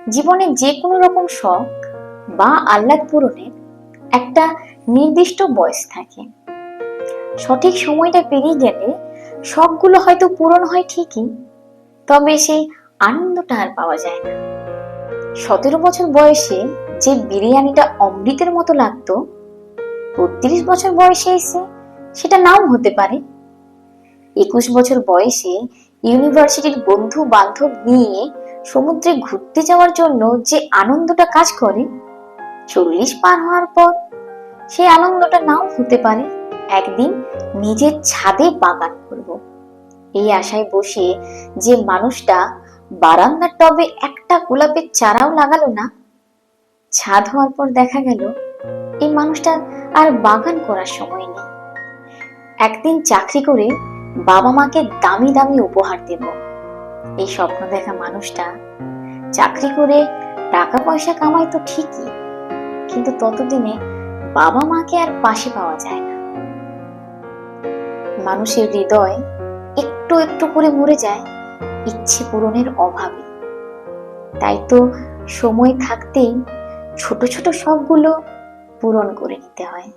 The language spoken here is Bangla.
জীবনে যে কোনো রকম শখ বা আহ্লাদ পূরণের একটা নির্দিষ্ট বয়স থাকে। সঠিক সময়টা পেরিয়ে গেলে শখগুলো হয়তো পূরণ হয় ঠিকই, তবে সেই আনন্দটা আর পাওয়া যায় না। 17 বছর বয়সে যে বিরিয়ানিটা অমৃতের মতো লাগতো, 32 বছর বয়সে এসে সেটা নাও হতে পারে। 21 বছর বয়সে ইউনিভার্সিটির বন্ধু বান্ধব নিয়ে সমুদ্রে ঘুরতে যাওয়ার জন্য যে আনন্দটা কাজ করে, 40 পার হওয়ার পর সেই আনন্দটা নাও হতে পারে। একদিন নিজের ছাদে বাগান করব, এই আশায় বসে যে মানুষটা বারান্দার টবে একটা গোলাপের চারাও লাগালো না, ছাদ হওয়ার পর দেখা গেল এই মানুষটা আর বাগান করার সময় নেই। একদিন চাকরি করে বাবা মাকে দামি দামি উপহার দেব, এই স্বপ্ন দেখা মানুষটা চাকরি করে টাকা পয়সা কামায় তো ঠিকই, কিন্তু ততদিনে বাবা মাকে আর পাশে পাওয়া যায় না। মানুষের হৃদয় একটু একটু করে মরে যায় ইচ্ছে পূরণের অভাবে। তাই তো সময় থাকতেই ছোট ছোট শখগুলো পূরণ করে নিতে হয়।